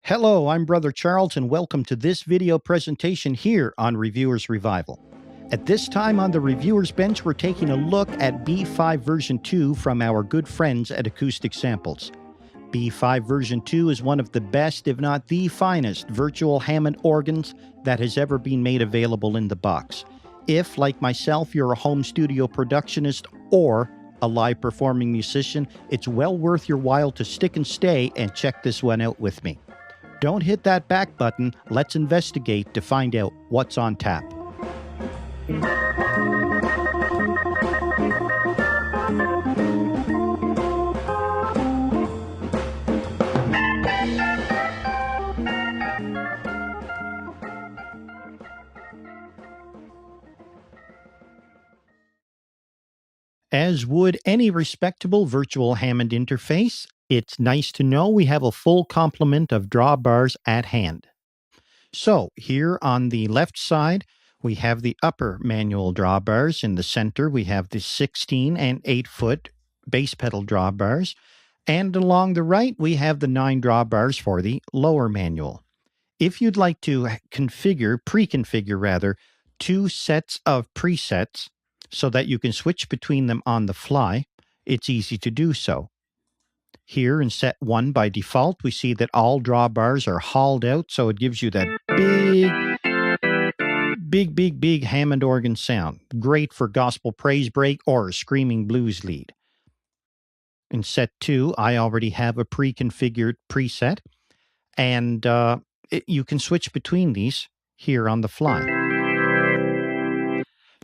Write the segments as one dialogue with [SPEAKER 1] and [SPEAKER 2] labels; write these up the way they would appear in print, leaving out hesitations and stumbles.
[SPEAKER 1] Hello, I'm Brother Charles, and welcome to this video presentation here on Reviewer's Revival. At this time on the Reviewer's Bench, we're taking a look at B-5 version 2 from our good friends at AcousticSampleS. B-5 version 2 is one of the best, if not the finest, virtual Hammond organs that has ever been made available in the box. If, like myself, you're a home studio productionist or a live performing musician, it's well worth your while to stick and stay and check this one out with me. Don't hit that back button. Let's investigate to find out what's on tap. As would any respectable virtual Hammond interface, it's nice to know we have a full complement of drawbars at hand. So here on the left side, we have the upper manual drawbars. In the center, we have the 16 and 8-foot bass pedal drawbars. And along the right, we have the 9 drawbars for the lower manual. If you'd like to pre-configure rather, 2 sets of presets so that you can switch between them on the fly, it's easy to do so. Here in set 1 by default, we see that all drawbars are hauled out, so it gives you that big Hammond organ sound. Great for gospel praise break or a screaming blues lead. In set 2, I already have a pre-configured preset, and you can switch between these here on the fly.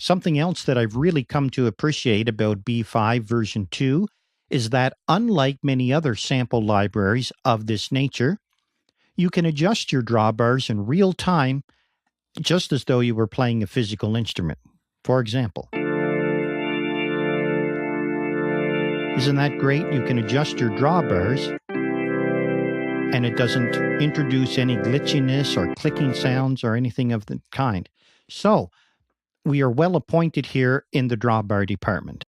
[SPEAKER 1] Something else that I've really come to appreciate about B-5 version 2 is that, unlike many other sample libraries of this nature, you can adjust your drawbars in real time just as though you were playing a physical instrument. For example, isn't that great? You can adjust your drawbars and it doesn't introduce any glitchiness or clicking sounds or anything of the kind. So, we are well appointed here in the drawbar department.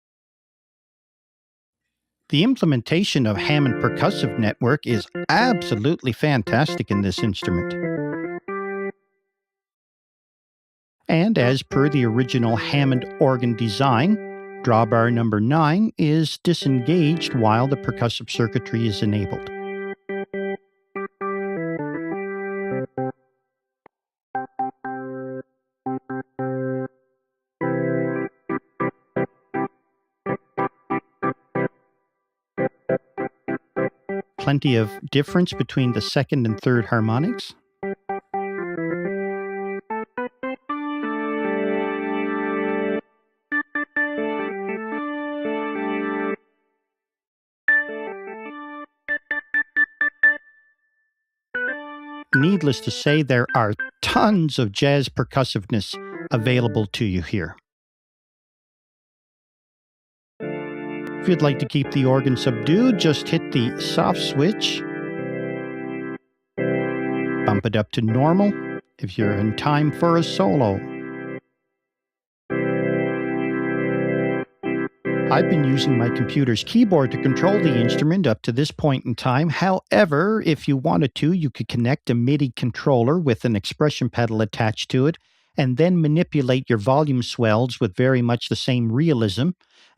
[SPEAKER 1] The implementation of Hammond Percussive Network is absolutely fantastic in this instrument. And as per the original Hammond organ design, drawbar number 9 is disengaged while the percussive circuitry is enabled. Plenty of difference between the second and third harmonics. Needless to say, there are tons of jazz percussiveness available to you here. If you'd like to keep the organ subdued, just hit the soft switch. Bump it up to normal if you're in time for a solo. I've been using my computer's keyboard to control the instrument up to this point in time. However, if you wanted to, you could connect a MIDI controller with an expression pedal attached to it and then manipulate your volume swells with very much the same realism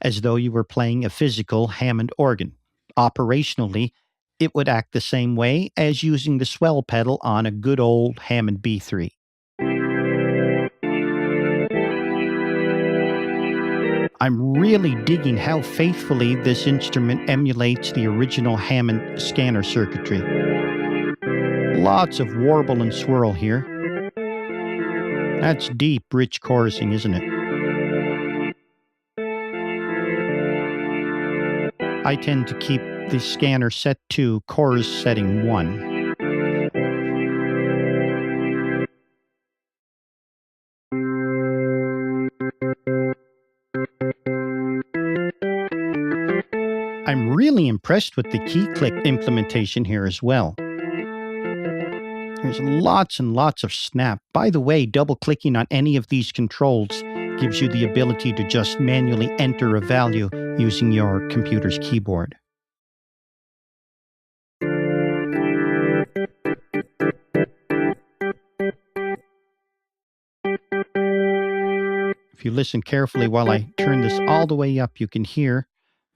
[SPEAKER 1] as though you were playing a physical Hammond organ. Operationally, it would act the same way as using the swell pedal on a good old Hammond B3. I'm really digging how faithfully this instrument emulates the original Hammond scanner circuitry. Lots of warble and swirl here. That's deep, rich chorusing, isn't it? I tend to keep the scanner set to chorus setting 1. I'm really impressed with the key click implementation here as well. There's lots and lots of snap. By the way, double-clicking on any of these controls gives you the ability to just manually enter a value using your computer's keyboard. If you listen carefully while I turn this all the way up, you can hear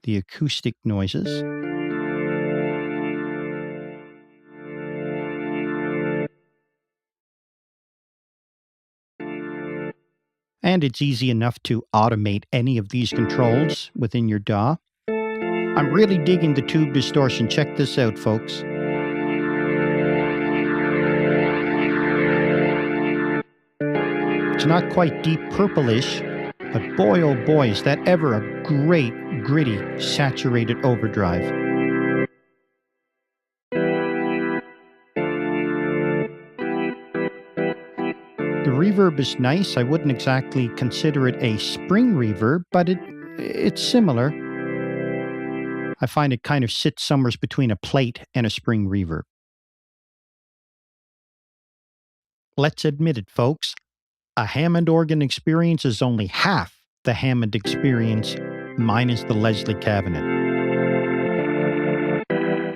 [SPEAKER 1] the acoustic noises. And it's easy enough to automate any of these controls within your DAW. I'm really digging the tube distortion. Check this out, folks. It's not quite deep purplish, but boy oh boy, is that ever a great, gritty, saturated overdrive. The reverb is nice. I wouldn't exactly consider it a spring reverb, but it's similar. I find it kind of sits somewhere between a plate and a spring reverb. Let's admit it, folks. A Hammond organ experience is only half the Hammond experience minus the Leslie cabinet.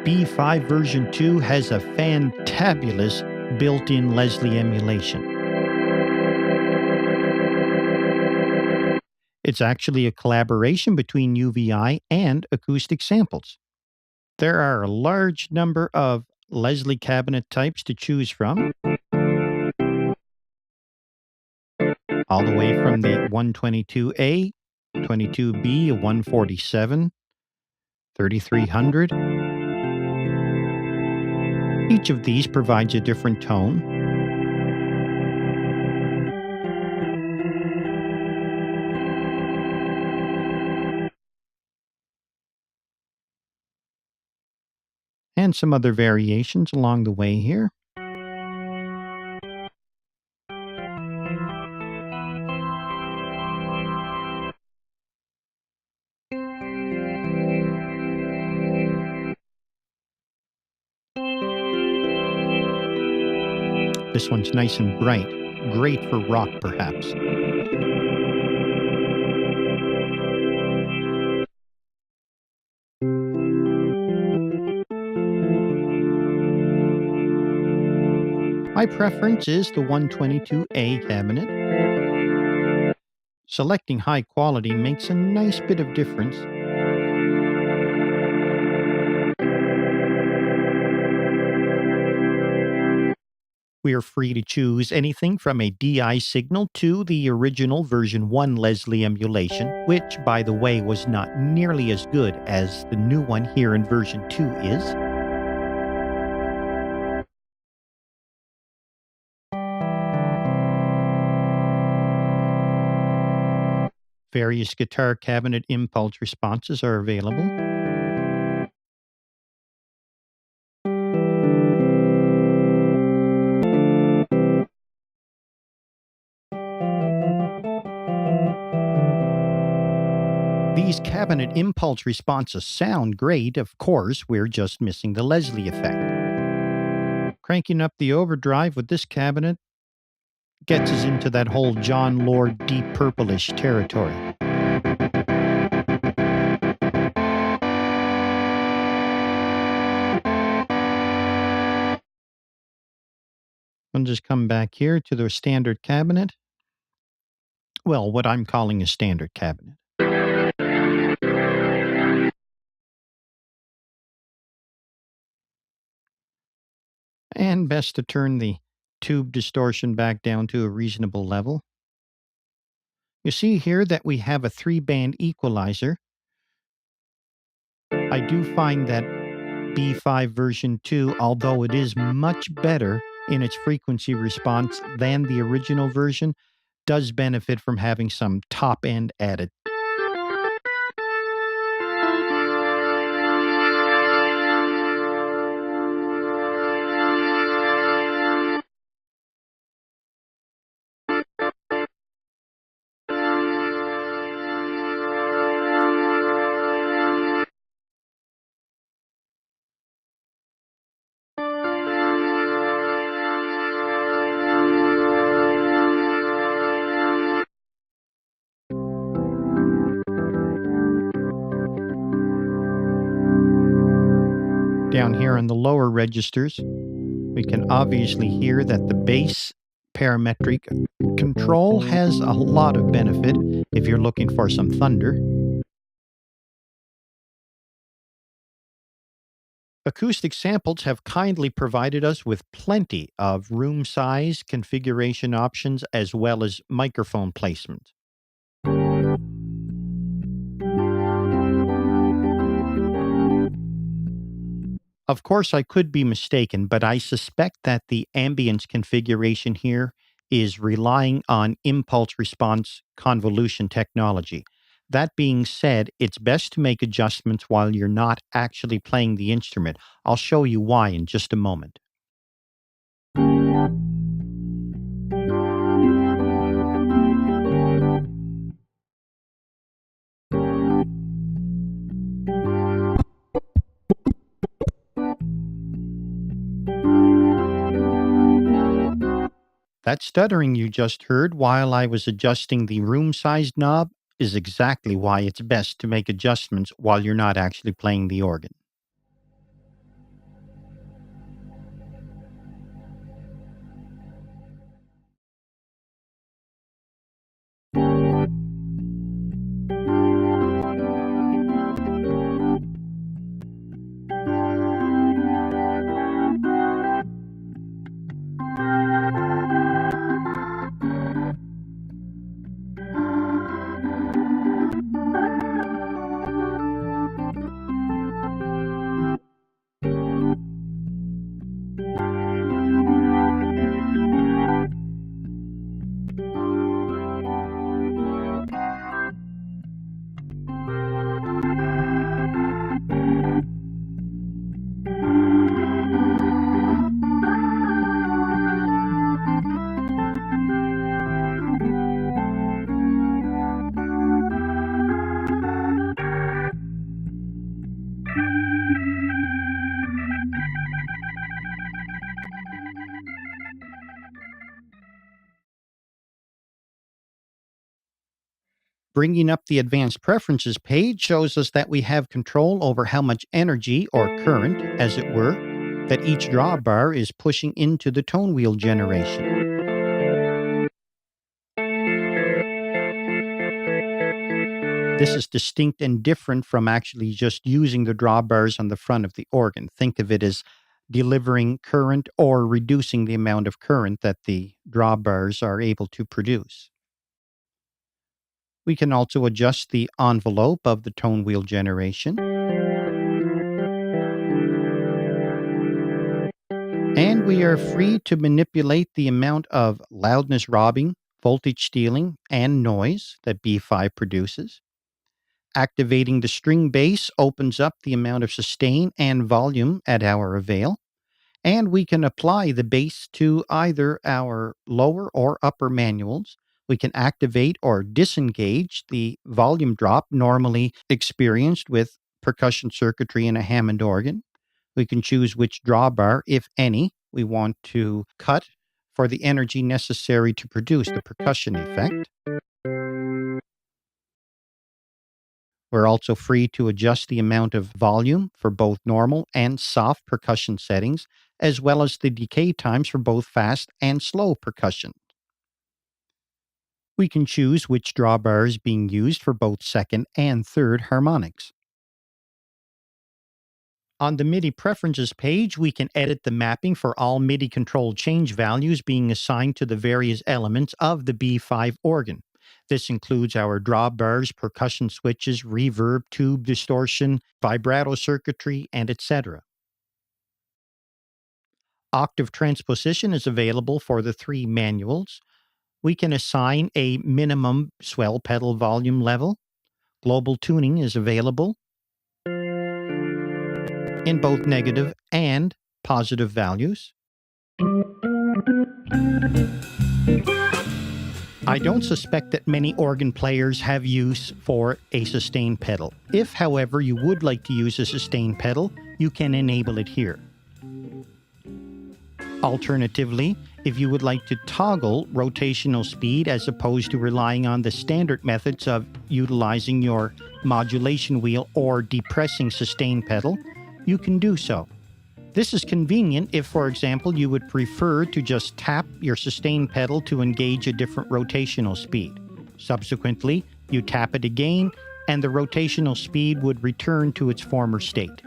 [SPEAKER 1] B5 version 2 has a fantabulous built-in Leslie emulation. It's actually a collaboration between UVI and AcousticSampleS. There are a large number of Leslie cabinet types to choose from, all the way from the 122A, 22B, a 147, 3300. Each of these provides a different tone. And some other variations along the way here. This one's nice and bright, great for rock perhaps. My preference is the 122A cabinet. Selecting high quality makes a nice bit of difference. We are free to choose anything from a DI signal to the original version 1 Leslie emulation, which, by the way, was not nearly as good as the new one here in version 2 is. Various guitar cabinet impulse responses are available. These cabinet impulse responses sound great. Of course, we're just missing the Leslie effect. Cranking up the overdrive with this cabinet gets us into that whole John Lord deep purplish territory. I'll just come back here to the standard cabinet. Well, what I'm calling a standard cabinet. And best to turn the tube distortion back down to a reasonable level. You see here that we have a 3-band equalizer. I do find that B5 version 2, although it is much better in its frequency response than the original version, does benefit from having some top end added. Down here on the lower registers, we can obviously hear that the bass Parametric control has a lot of benefit if you're looking for some thunder. AcousticSamples have kindly provided us with plenty of room size configuration options as well as microphone placement. Of course, I could be mistaken, but I suspect that the ambience configuration here is relying on impulse response convolution technology. That being said, it's best to make adjustments while you're not actually playing the instrument. I'll show you why in just a moment. That stuttering you just heard while I was adjusting the room size knob is exactly why it's best to make adjustments while you're not actually playing the organ. Bringing up the Advanced Preferences page shows us that we have control over how much energy or current, as it were, that each drawbar is pushing into the tone wheel generation. This is distinct and different from actually just using the drawbars on the front of the organ. Think of it as delivering current or reducing the amount of current that the drawbars are able to produce. We can also adjust the envelope of the tone wheel generation. And we are free to manipulate the amount of loudness robbing, voltage stealing, and noise that B5 produces. Activating the string bass opens up the amount of sustain and volume at our avail. And we can apply the bass to either our lower or upper manuals. We can activate or disengage the volume drop normally experienced with percussion circuitry in a Hammond organ. We can choose which drawbar, if any, we want to cut for the energy necessary to produce the percussion effect. We're also free to adjust the amount of volume for both normal and soft percussion settings, as well as the decay times for both fast and slow percussion. We can choose which drawbar is being used for both second and third harmonics. On the MIDI Preferences page, we can edit the mapping for all MIDI-controlled change values being assigned to the various elements of the B5 organ. This includes our drawbars, percussion switches, reverb, tube distortion, vibrato circuitry, and etc. Octave transposition is available for the 3 manuals. We can assign a minimum swell pedal volume level. Global tuning is available in both negative and positive values. I don't suspect that many organ players have use for a sustain pedal. If, however, you would like to use a sustain pedal, you can enable it here. Alternatively, if you would like to toggle rotational speed as opposed to relying on the standard methods of utilizing your modulation wheel or depressing sustain pedal, you can do so. This is convenient if, for example, you would prefer to just tap your sustain pedal to engage a different rotational speed. Subsequently, you tap it again, and the rotational speed would return to its former state.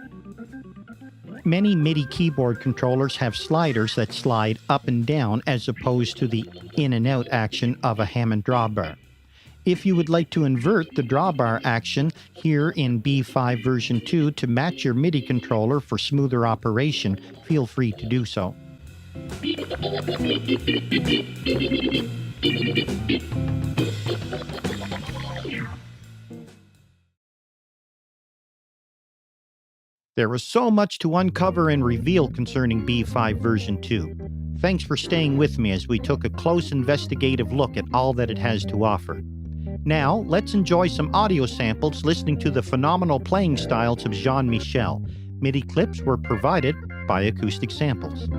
[SPEAKER 1] Many MIDI keyboard controllers have sliders that slide up and down as opposed to the in and out action of a Hammond drawbar. If you would like to invert the drawbar action here in B5 version 2 to match your MIDI controller for smoother operation, feel free to do so. There is so much to uncover and reveal concerning B5 version 2. Thanks for staying with me as we took a close investigative look at all that it has to offer. Now, let's enjoy some audio samples listening to the phenomenal playing styles of Jean-Michel. MIDI clips were provided by Acoustic Samples.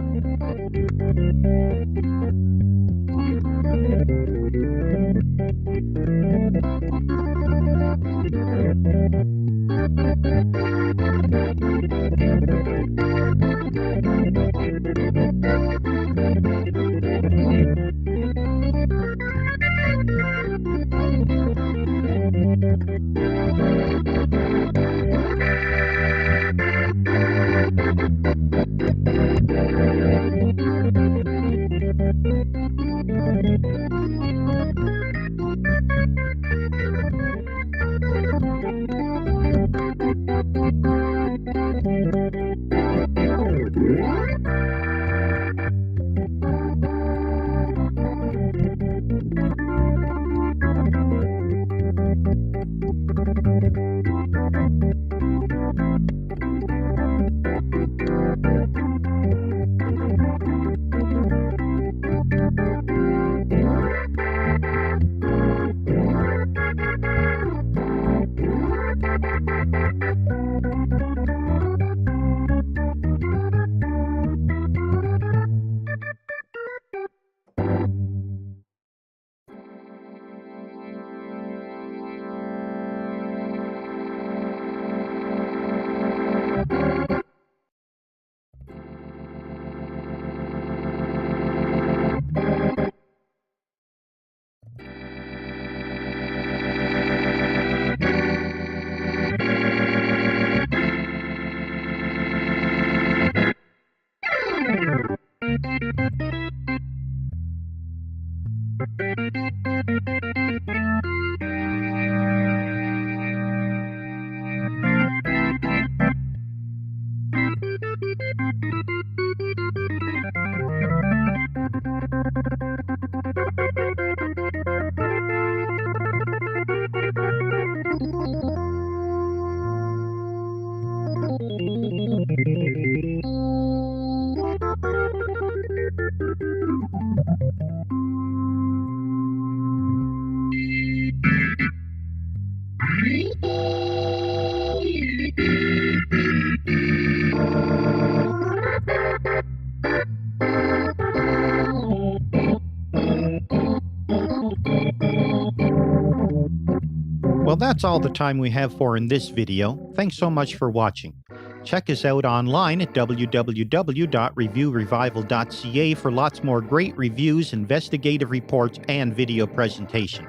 [SPEAKER 1] Well, that's all the time we have for in this video. Thanks so much for watching. Check us out online at www.reviewrevival.ca for lots more great reviews, investigative reports, and video presentations.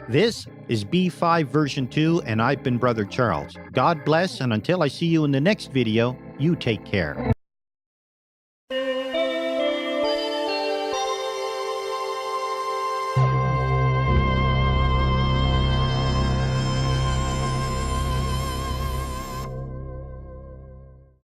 [SPEAKER 1] This is B5 version 2, and I've been Brother Charles. God bless, and until I see you in the next video, you take care.